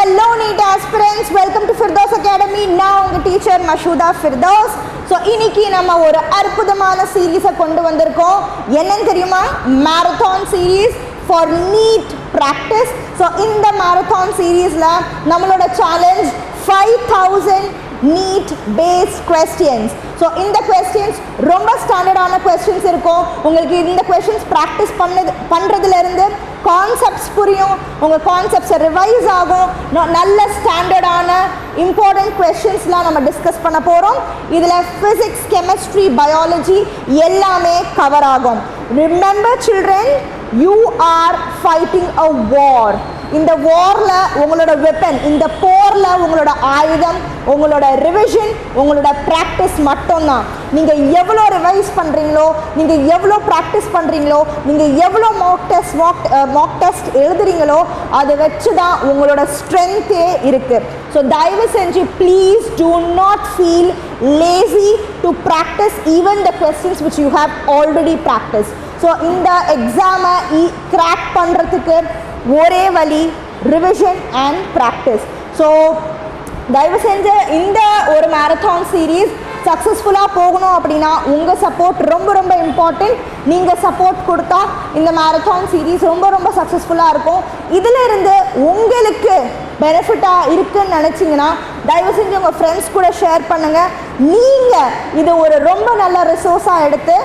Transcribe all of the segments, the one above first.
Hello NEET aspirants, welcome to Firdaus Academy. நான் உங்க teacher மஷூதா Firdaus. So இன்னைக்கு நம்ம ஒரு அற்புதமான சீரீஸை கொண்டு வந்திருக்கோம். என்னன்னு தெரியுமா? Marathon series for NEET practice. So இந்த மேரத்தான் சீரீஸில் நம்மளோட challenge 5000 NEET based questions. So இந்த கொஸ்டின்ஸ் ரொம்ப ஸ்டாண்டர்டான கொஸ்டின்ஸ் இருக்கும். உங்களுக்கு இந்த கொஸ்டின்ஸ் ப்ராக்டிஸ் பண்ணுறதுலேருந்து கான்செப்ட்ஸ் புரியும், உங்கள் கான்செப்ட்ஸை ரிவைஸ் ஆகும். நல்ல ஸ்டாண்டர்டான இம்பார்ட்டன்ட் கொஸ்டின்ஸ்லாம் நம்ம டிஸ்கஸ் பண்ண போகிறோம். இதில் ஃபிசிக்ஸ், கெமிஸ்ட்ரி, பயாலஜி எல்லாமே கவர் ஆகும். Remember children, you are fighting a war. இந்த வாரில் உங்களோட வெப்பன், இந்த போரில் உங்களோட ஆயுதம், உங்களோட ரிவிஷன், உங்களோட ப்ராக்டிஸ் மட்டும்தான். நீங்கள் எவ்வளோ ரிவைஸ் பண்ணுறீங்களோ, நீங்கள் எவ்வளோ ப்ராக்டிஸ் பண்ணுறீங்களோ, நீங்கள் எவ்வளோ மாக் டெஸ்ட் எழுதுறீங்களோ அதை வச்சு தான் உங்களோட ஸ்ட்ரென்த்தே இருக்குது. ஸோ தயவு செஞ்சு please do not feel lazy to practice even the questions which you have already practice. So இந்த எக்ஸாமை கிராக் பண்ணுறதுக்கு ஒரே வழி ரிவிஷன் அண்ட் ப்ராக்டிஸ். ஸோ தயவு செஞ்சு இந்த ஒரு மேரத்தான் சீரீஸ் சக்ஸஸ்ஃபுல்லாக போகணும் அப்படின்னா உங்கள் சப்போர்ட் ரொம்ப ரொம்ப இம்பார்ட்டண்ட். நீங்கள் சப்போர்ட் கொடுத்தா இந்த மேரத்தான் சீரீஸ் ரொம்ப ரொம்ப சக்ஸஸ்ஃபுல்லாக இருக்கும். இதில் இருந்து உங்களுக்கு பெனிஃபிட்டாக இருக்குன்னு நினச்சிங்கன்னா தயவு செஞ்சு உங்கள் ஃப்ரெண்ட்ஸ் கூட ஷேர் பண்ணுங்கள். நீங்கள் இது ஒரு ரொம்ப நல்ல ரிசோர்ஸாக எடுத்து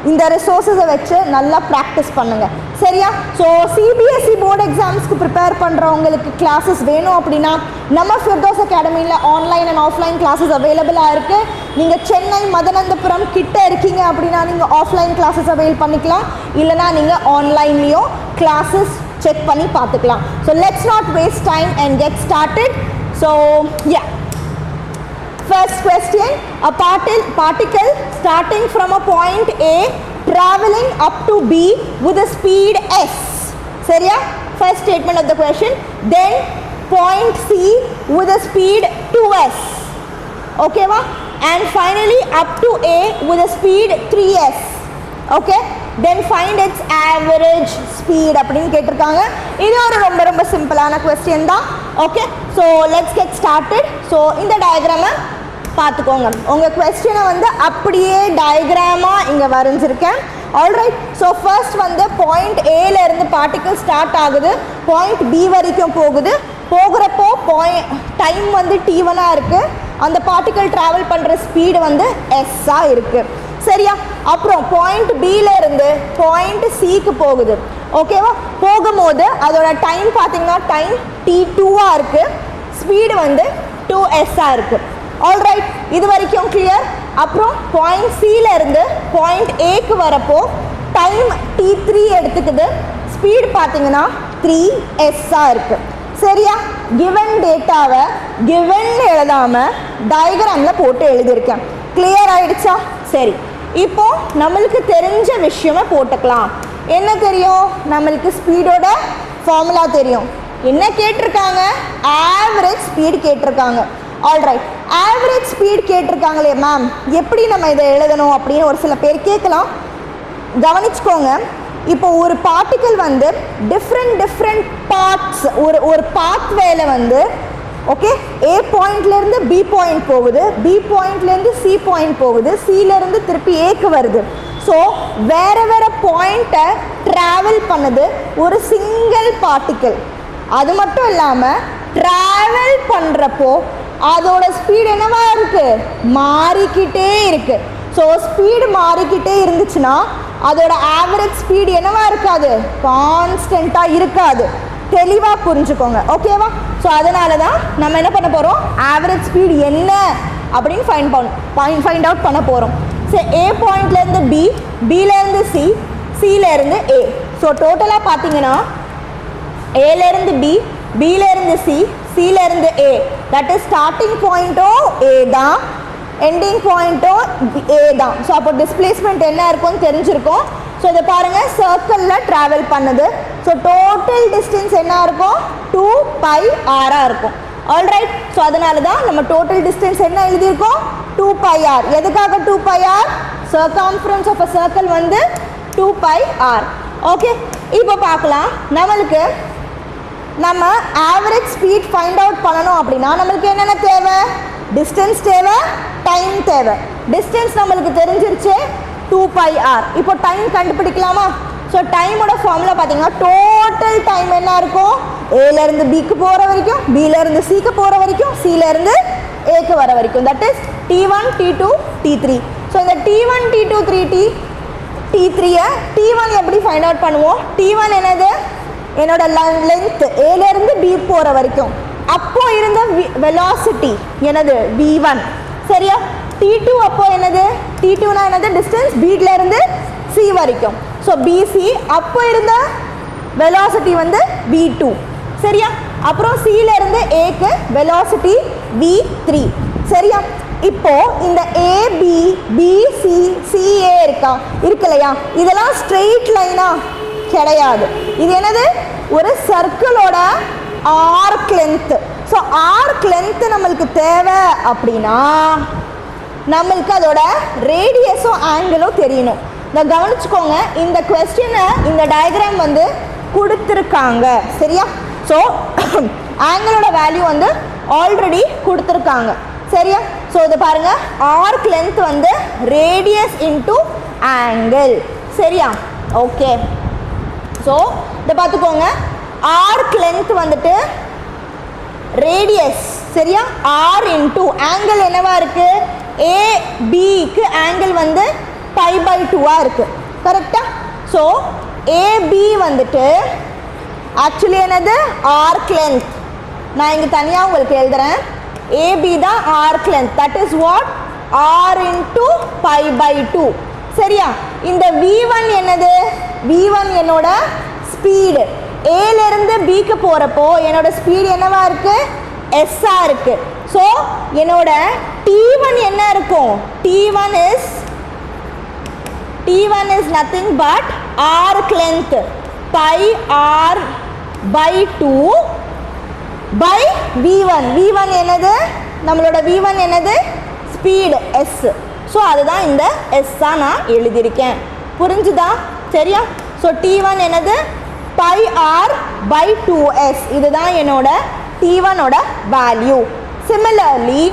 இந்த ரிசோர்ஸஸை வச்சு நல்லா ப்ராக்டிஸ் பண்ணுங்கள், சரியா? ஸோ சிபிஎஸ்சி போர்டு எக்ஸாம்ஸ்க்கு ப்ரிப்பேர் பண்ணுறவங்களுக்கு கிளாஸஸ் வேணும் அப்படின்னா நம்ம ஃபிர்தௌஸ் அகாடமியில் ஆன்லைன் அண்ட் ஆஃப்லைன் கிளாஸஸ் அவைலபிளாக இருக்குது. நீங்கள் சென்னை மதனந்தபுரம் கிட்ட இருக்கீங்க அப்படின்னா நீங்கள் ஆஃப்லைன் கிளாஸஸ் அவைல் பண்ணிக்கலாம், இல்லைனா நீங்கள் ஆன்லைன்லேயும் கிளாஸஸ் செக் பண்ணி பார்த்துக்கலாம். So let's not waste time and get started. So first question, a particle starting from a point A traveling up to B with a speed s. சரியா? First statement of the question. Then point C with a speed 2s. Okay va? And finally up to A with a speed 3s. Okay? Then find its average speed அப்படின்னு கேட்டிருக்காங்க. இது ஒரு ரொம்ப ரொம்ப சிம்பிளான question தான். Okay, so let's get started. So இந்த டயக்ராமை பார்த்துக்கோங்க. உங்கள் கொஸ்டினை வந்து அப்படியே டயக்ராமாக இங்கே வரைஞ்சிருக்கேன். ஆல்ரைட், ஸோ ஃபர்ஸ்ட் வந்து பாயிண்ட் ஏலேருந்து பார்ட்டிக்கல் ஸ்டார்ட் ஆகுது, பாயிண்ட் பி வரைக்கும் போகுது. போகிறப்போ டைம் வந்து T1 இருக்குது, அந்த பார்ட்டிக்கல் ட்ராவல் பண்ணுற ஸ்பீடு வந்து எஸ்ஸாக இருக்குது, சரியா? அப்புறம் பாயிண்ட் பியிலேருந்து பாயிண்ட் சிக்கு போகுது. ஓகேவா? போகும்போது அதோட டைம் பார்த்தீங்கன்னா டைம் T2 இருக்குது, ஸ்பீடு வந்து 2s இருக்குது. ஆல்ரைட், இது வரைக்கும் கிளியர். அப்புறம் பாயிண்ட் சியிலேருந்து பாயிண்ட் ஏக்கு வரப்போ டைம் T3 எடுத்துக்குது, ஸ்பீடு பார்த்தீங்கன்னா 3s இருக்குது, சரியா? கிவன் டேட்டாவை கிவன் எழுதாமல் டயக்ராமில் போட்டு எழுதியிருக்கேன். கிளியர் ஆகிடுச்சா? சரி, இப்போ நம்மளுக்கு தெரிஞ்ச விஷயமா போட்டுக்கலாம். என்ன தெரியும்? நம்மளுக்கு ஸ்பீடோட ஃபார்முலா தெரியும். என்ன கேட்டிருக்காங்க? ஆவரேஜ் ஸ்பீடு கேட்டிருக்காங்க. ஆல்ரைட், ஆவரேஜ் ஸ்பீட் கேட்டிருக்காங்களே மேம், எப்படி நம்ம இதை எழுதணும் அப்படின்னு ஒரு சில பேர் கேட்கலாம். கவனிச்சுக்கோங்க. இப்போ ஒரு பார்ட்டிக்கல் வந்து டிஃப்ரெண்ட் பார்ட்ஸ், ஒரு பாத்வேல வந்து ஓகே ஏ பாயிண்ட்லேருந்து பி பாயிண்ட் போகுது, பி பாயிண்ட்லேருந்து சி பாயிண்ட் போகுது, சியிலேருந்து திருப்பி ஏக்கு வருது. ஸோ வேறு வேறு பாயிண்ட்டை ட்ராவல் பண்ணுது ஒரு சிங்கிள் பார்ட்டிக்கல். அது மட்டும் இல்லாமல் ட்ராவல் பண்ணுறப்போ அதோட ஸ்பீடு என்னவா இருக்குது? மாறிக்கிட்டே இருக்குது. ஸோ ஸ்பீடு மாறிக்கிட்டே இருந்துச்சுன்னா அதோட ஆவரேஜ் ஸ்பீடு என்னவா இருக்காது? கான்ஸ்டண்ட்டாக இருக்காது. தெளிவாக புரிஞ்சுக்கோங்க, ஓகேவா? ஸோ அதனால தான் நம்ம என்ன பண்ண போகிறோம்? ஆவரேஜ் ஸ்பீடு என்ன அப்படின்னு ஃபைண்ட் அவுட் பண்ண போகிறோம். ஸோ ஏ பாயிண்ட்லேருந்து பி, பியிலேருந்து சி, சியிலேருந்து ஏ. ஸோ டோட்டலாக பார்த்தீங்கன்னா ஏலேருந்து பி, பியிலேருந்து சி, சியிலேருந்து ஏ. தட் இஸ் ஸ்டார்டிங் பாயிண்ட்டும் ஏ தான், எண்டிங் பாயிண்ட்டும் ஏ தான். ஸோ அப்போ டிஸ்பிளேஸ்மெண்ட் என்ன இருக்கும்னு தெரிஞ்சிருக்கும். ஸோ இதை பாருங்கள், சர்க்கிளில் ட்ராவல் பண்ணுது. ஸோ டோட்டல் டிஸ்டன்ஸ் என்ன இருக்கும்? 2πr இருக்கும். ஆல்ரைட், ஸோ அதனால தான் நம்ம டோட்டல் டிஸ்டன்ஸ் என்ன எழுதியிருக்கோம்? 2πr. எதுக்காக 2πr? Circumference of a circle வந்து 2πr. ஓகே, இப்போ பார்க்கலாம். நம்மளுக்கு நம்ம ஆவரேஜ் ஸ்பீட் ஃபைண்ட் அவுட் பண்ணணும் அப்படின்னா நம்மளுக்கு என்னென்ன தேவை? டிஸ்டன்ஸ் தேவை, டைம் தேவை. டிஸ்டன்ஸ் நம்மளுக்கு தெரிஞ்சிருச்சு 2πr. இப்போ டைம் கண்டுபிடிக்கலாமா? ஸோ டைமோட ஃபார்முலா பார்த்தீங்கன்னா டோட்டல் டைம் என்ன இருக்கும்? ஏலேருந்து பிக்கு போகிற வரைக்கும், பிலேருந்து சிக்கு போகிற வரைக்கும், சிலேருந்து ஏக்கு வர வரைக்கும். That is T1 T2 T3. So இந்த T1 T2 T3யை T1 எப்படி ஃபைண்ட் அவுட் பண்ணுவோம்? T1 என்னது? என்னோட லென்த் ஏலேருந்து பி போகிற வரைக்கும். அப்போ இருந்த வெலாசிட்டி என்னது? V1. சரியா? T2 அப்போ என்னது? T2னா என்னது? டிஸ்டன்ஸ் பிலேருந்து சி வரைக்கும். ஸோ பிசி அப்போ இருந்த வெலாசிட்டி வந்து V2. சரியா? அப்புறம் சிலேருந்து ஏக்கு வெலாசிட்டி V3. சரியா? இப்போ இந்த ஏபி பிசி சிஏ இருக்கு இல்லையா? இதெல்லாம் ஸ்ட்ரெயிட் லைனா கிடையாது. இது என்னது? ஒரு சர்க்கிளோட arc length. So arc length நம்மளுக்கு தேவை அப்படின்னா நம்மளுக்கு அதோட ரேடியஸும் ஆங்கிளும் தெரியணும். இதை கவனிச்சுக்கோங்க. இந்த கொஸ்டினை இந்த டயக்ராம் வந்து கொடுத்துருக்காங்க. சரியா? ஸோ ஆங்கிளோட வேல்யூ வந்து ஆல்ரெடி கொடுத்துருக்காங்க. சரியா? ஸோ இது பாருங்க, ஆர்க் லென்த் வந்து ரேடியஸ் இன்டூ ஆங்கிள். சரியா? ஓகே. ஸோ இதை பார்த்துக்கோங்க, ஆர்க் லென்த் வந்துட்டு ரேடியஸ். சரியா? ஆர் இன்டூ ஆங்கிள் என்னவா இருக்கு? ஏபிக்கு ஆங்கிள் வந்து π/2 இருக்கு. கரெக்டா? ஸோ ஏபி வந்துட்டு ஆக்சுவலி என்னது? Arc length. நான் இங்கே தனியாக உங்களுக்கு எழுதுறேன். ஏபி தான் arc length. That is what? R into π/2. சரியா? இந்த V1 என்னது? V1 என்னோட ஸ்பீடு. ஏலேருந்து பிக்கு போகிறப்போ என்னோட ஸ்பீடு என்னவா இருக்கு? எஸ்ஸா இருக்கு. ஸோ என்னோட T1 என்ன இருக்கும்? T1 is nothing but arc length πr/2 by V1. V1 என்னது? நம்மளோட V1 என்னது? Speed S. ஸோ அதுதான் இந்த S-ஆ நான் எழுதியிருக்கேன். புரிஞ்சுதா? சரியா? ஸோ T1 என்னது? πr/2s. இதுதான் என்னோட T1 ஓட வேல்யூ. சிமிலர்லி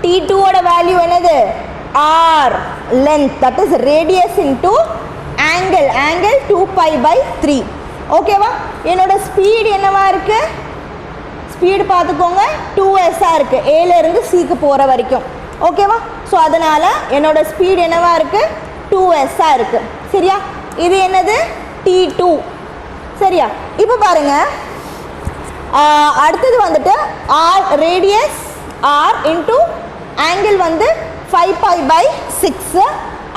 T2 ஓட வேல்யூ என்னது? R length, that is radius into angle 2π/3. ஓகேவா? என்னோட ஸ்பீடு என்னவா இருக்கு? ஸ்பீடு பார்த்துக்கோங்க, 2s இருக்கு ஏலேருந்து சிக்கு போகிற வரைக்கும். ஓகேவா? ஸோ அதனால என்னோட ஸ்பீடு என்னவா இருக்கு? 2s இருக்கு. சரியா? இது என்னது? T2. சரியா? இப்போ பாருங்க, அடுத்தது வந்துட்டு R radius R into angle வந்து 5π/6.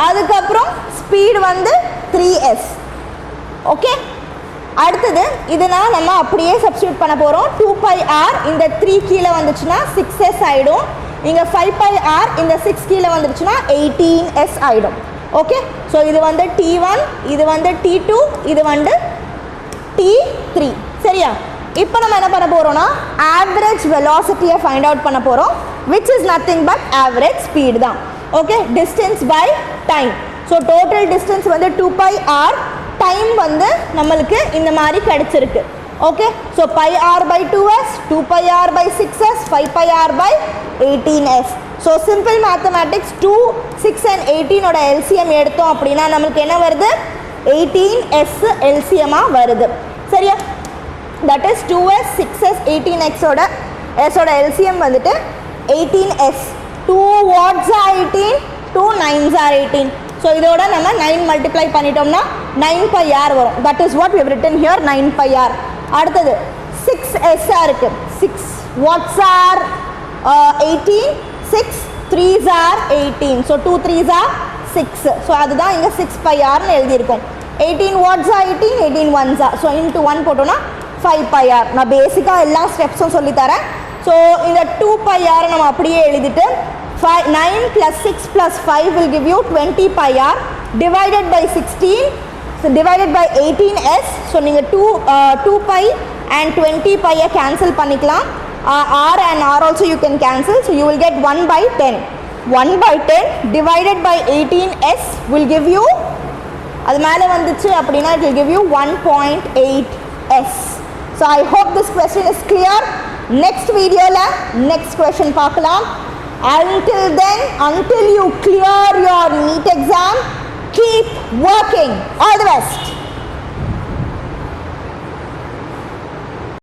அதுக்கப்புறம் ஸ்பீடு வந்து 3s. ஓகே. அடுத்தது இதனால் நம்ம அப்படியே சப்ஸ்டியூட் பண்ண போகிறோம். 2πr இந்த 3 கீழே வந்துச்சுன்னா 6s ஆகிடும். இங்கே 5πr இந்த 6 கீழே வந்துடுச்சுன்னா 18s ஆகிடும். ஓகே. ஸோ இது வந்து T1, இது வந்து T2, இது வந்து T3. சரியா? இப்போ நம்ம என்ன பண்ண போகிறோம்னா ஆவரேஜ் வெலாசிட்டியை ஃபைண்ட் அவுட் பண்ண போகிறோம், which is nothing but average speed தான். Okay. Distance by time. So total distance வந்து 2πr, டைம் வந்து நம்மளுக்கு இந்த மாதிரி கிடச்சிருக்கு. Okay. So πr/2s, 2πr/6s, 5πr/18s. So simple mathematics 2, 6 and 18ஓட எல்சிஎம் எடுத்தோம் அப்படின்னா நம்மளுக்கு என்ன வருது? 18s எல்சிஎம்மாக வருது. சரியா? தட் இஸ் 2s, 6s, 18xோட எஸோட எல்சிஎம் வந்துட்டு 18s. 2 watts are 18, 2 9s are 18. So இதோட நம்ம 9 மல்டிப்ளை பண்ணிட்டோம்னா 9πr வரும். That is what we have written here, 9πr. அடுத்தது 6s இருக்கு. 6 watts are 18, 6 3s are 18. So 2 3s are 6. So அதுதான் இங்கே 6πrன்னு எழுதியிருக்கோம். 18 watts are 18, 18 1s are. So into 1 போட்டோன்னா 5πr. நான் பேசிக்காக எல்லா ஸ்டெப்ஸும் சொல்லித்தரேன். ஸோ இந்த 2πr நம்ம அப்படியே எழுதிட்டு 9 plus 6 plus 5 will give you 20πr divided by 16, so divided by 18s. So நீங்கள் 2π and 20π கேன்சல் பண்ணிக்கலாம். R and R also you can cancel. So you will get 1/10. 1/10 divided by 18s will give you, அது மேலே வந்துச்சு அப்படின்னா it will give you 1.8s. So I hope this question is clear. Next video la next question paakalam. Until then, until you clear your NEET exam, keep working. All the best.